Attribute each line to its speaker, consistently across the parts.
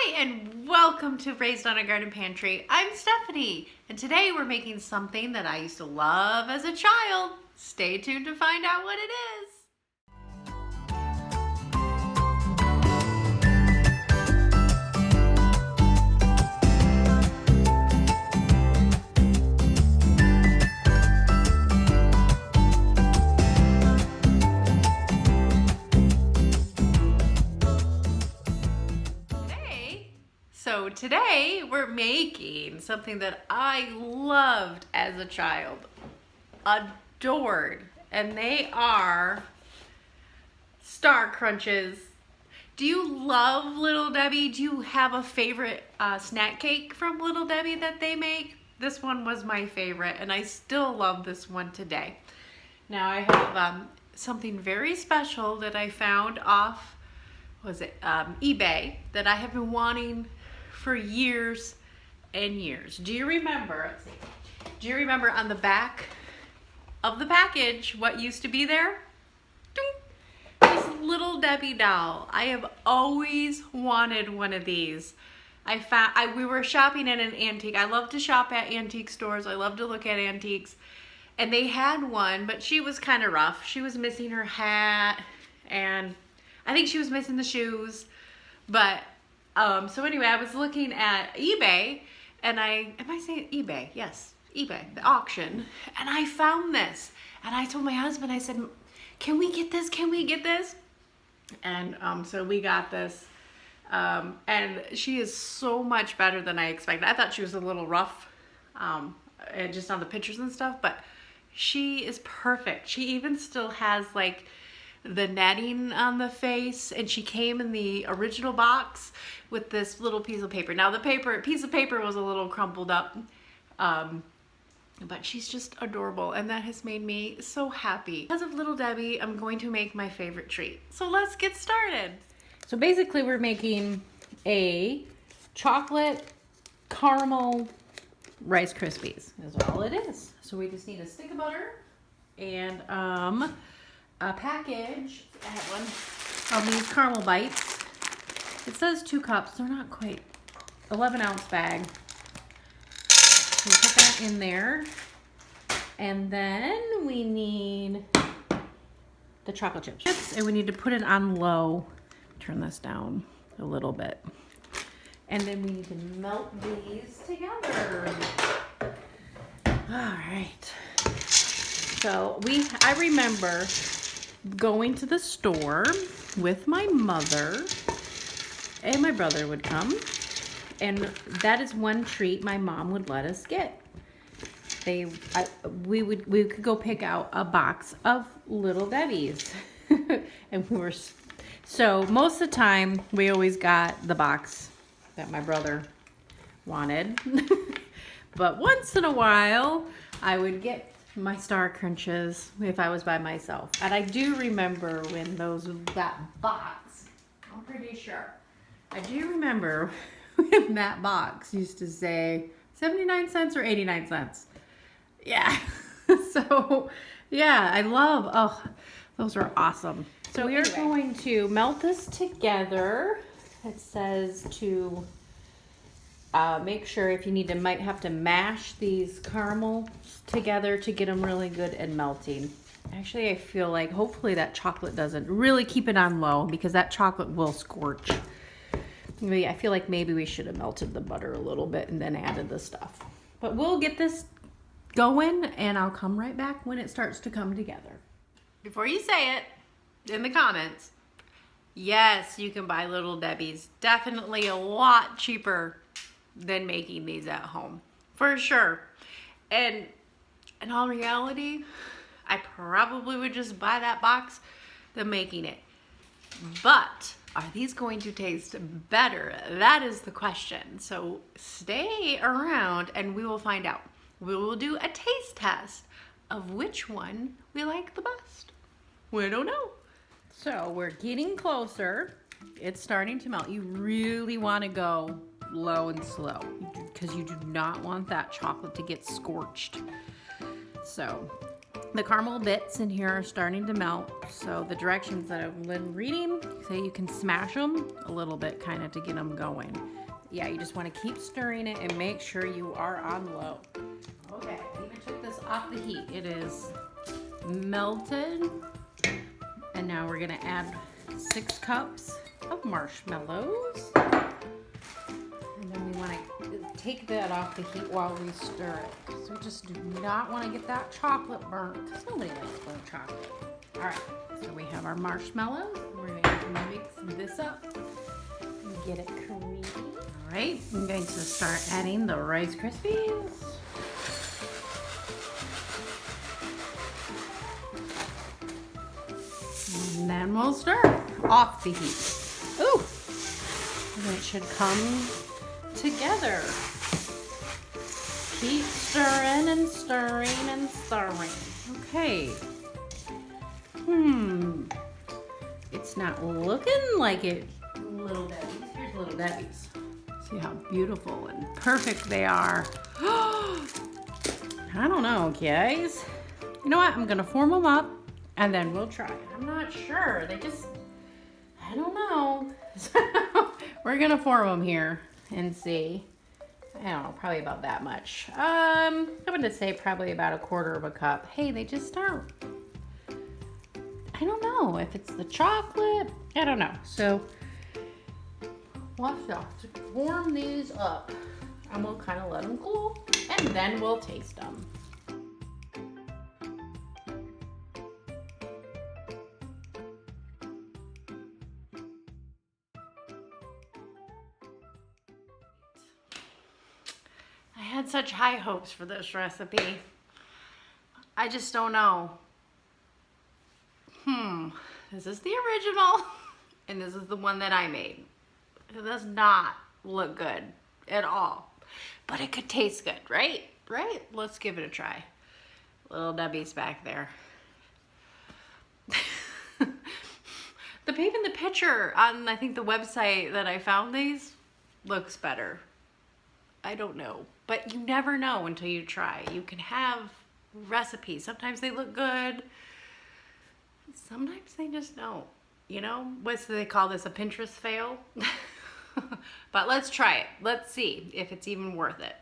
Speaker 1: Hi, and welcome to Raised on a Garden Pantry. I'm Stephanie, and today we're making something that I used to love as a child. Stay tuned to find out what it is. Today we're making something that I loved as a child, adored, and they are Star Crunches. Do you love Little Debbie? Do you have a favorite snack cake from Little Debbie that they make? This one was my favorite, and I still love this one today. Now I have something very special that I found off, eBay, that I have been wanting for years and years. Do you remember, let's see, do you remember on the back of the package what used to be there? This Little Debbie doll. I have always wanted one of these. We were shopping at an antique. I love to shop at antique stores. I love to look at antiques. And they had one, but she was kind of rough. She was missing her hat, and I think she was missing the shoes. But so anyway, I was looking at eBay, and am I saying eBay? Yes, eBay, the auction, and I found this. And I told my husband, I said, can we get this? Can we get this? And so we got this. And she is so much better than I expected. I thought she was a little rough, just on the pictures and stuff, but she is perfect. She even still has like the netting on the face, and she came in the original box with this little piece of paper. Now the piece of paper was a little crumpled up, but she's just adorable, and that has made me so happy. Because of Little Debbie, I'm going to make my favorite treat. So let's get started. So basically we're making a chocolate caramel Rice Krispies is all it is. So we just need a stick of butter and a package, I have one, of these caramel bites. It says 2 cups, they're not quite, 11-ounce bag. So we'll put that in there. And then we need the chocolate chips. And we need to put it on low. Turn this down a little bit. And then we need to melt these together. All right. So I remember going to the store with my mother, and my brother would come, and that is one treat my mom would let us get. We could go pick out a box of Little Debbie's, and so most of the time we always got the box that my brother wanted, but once in a while I would get my Star Crunches if I was by myself. And I do remember when that box, I'm pretty sure, I do remember when that box used to say 79 cents or 89 cents. Yeah. So, yeah, I love, those are awesome. So we are going to melt this together. It says to make sure if you might have to mash these caramels together to get them really good and melting. Actually, I feel like hopefully that chocolate doesn't really keep it on low, because that chocolate will scorch. I feel like maybe we should have melted the butter a little bit and then added the stuff. But we'll get this going, and I'll come right back when it starts to come together. Before you say it in the comments, yes, you can buy Little Debbie's. Definitely a lot cheaper than making these at home, for sure. And in all reality, I probably would just buy that box than making it. But are these going to taste better? That is the question. So stay around and we will find out. We will do a taste test of which one we like the best. We don't know. So we're getting closer. It's starting to melt. You really want to go low and slow, because you do not want that chocolate to get scorched. So The caramel bits in here are starting to melt. So the directions that I've been reading say you can smash them a little bit kind of to get them going. Yeah, you just want to keep stirring it and make sure you are on low. Okay, I even took this off the heat. It is melted. And now we're gonna add 6 cups of marshmallows. And then we wanna take that off the heat while we stir it. Because we just do not wanna get that chocolate burnt. Because nobody likes burnt chocolate. All right, so we have our marshmallows. We're gonna mix this up and get it creamy. All right, I'm going to start adding the Rice Krispies. And then we'll stir off the heat. Ooh, and it should come together. Keep stirring and stirring and stirring. Okay. It's not looking like it. Little Debbie's. Here's Little Debbie's. See how beautiful and perfect they are. I don't know, guys. You know what? I'm gonna form them up and then we'll try it. I'm not sure. I don't know. So we're gonna form them here and see. I don't know, probably about that much. I'm gonna say probably about 1/4 of a cup. Hey, they just aren't. I don't know if it's the chocolate. I don't know. So we'll have to warm these up and we'll kind of let them cool and then we'll taste them. I had such high hopes for this recipe. I just don't know. This is the original and this is the one that I made. It does not look good at all, but it could taste good, right? Right? Let's give it a try. Little Debbie's back there. The babe in the picture on, I think, the website that I found these looks better. I don't know, but you never know until you try. You can have recipes. Sometimes they look good. Sometimes they just don't. You know, what do they call this, a Pinterest fail? But let's try it. Let's see if it's even worth it.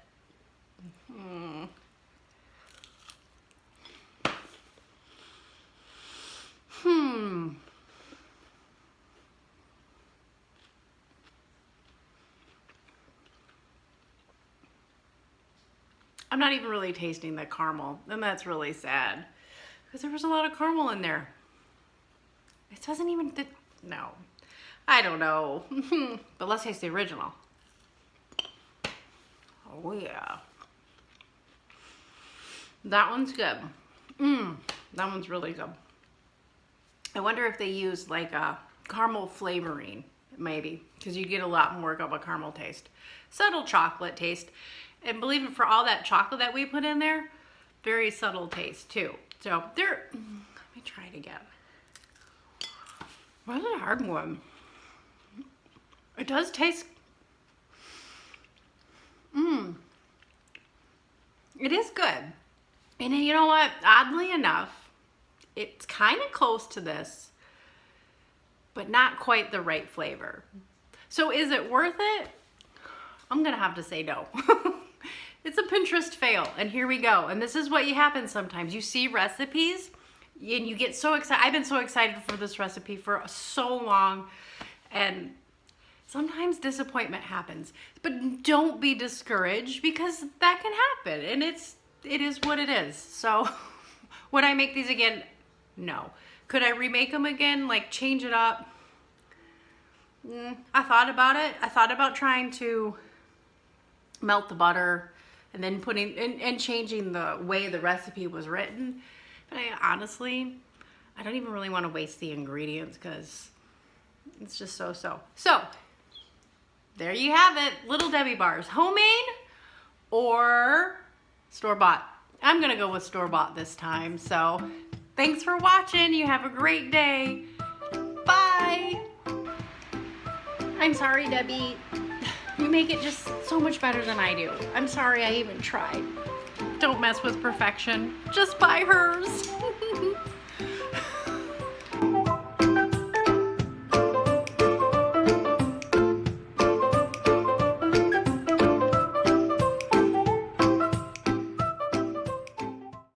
Speaker 1: I'm not even really tasting the caramel, and that's really sad because there was a lot of caramel in there. It doesn't even, no, I don't know. But let's taste the original. Oh yeah. That one's good. That one's really good. I wonder if they use like a caramel flavoring, maybe, because you get a lot more of a caramel taste. Subtle chocolate taste. And believe it, for all that chocolate that we put in there, very subtle taste too. So there, let me try it again. That's a hard one. It does taste, it is good. And you know what, oddly enough, it's kind of close to this, but not quite the right flavor. So is it worth it? I'm gonna have to say no. It's a Pinterest fail, and here we go. And this is what happens sometimes. You see recipes, and you get so excited. I've been so excited for this recipe for so long, and sometimes disappointment happens. But don't be discouraged, because that can happen, and it is what it is. So would I make these again? No. Could I remake them again, like change it up? I thought about it. I thought about trying to melt the butter and then putting and changing the way the recipe was written. But honestly, I don't even really want to waste the ingredients because it's just so. So there you have it. Little Debbie bars, homemade or store-bought. I'm gonna go with store-bought this time. So thanks for watching. You have a great day. Bye. I'm sorry, Debbie. You make it just so much better than I do. I'm sorry I even tried. Don't mess with perfection. Just buy hers.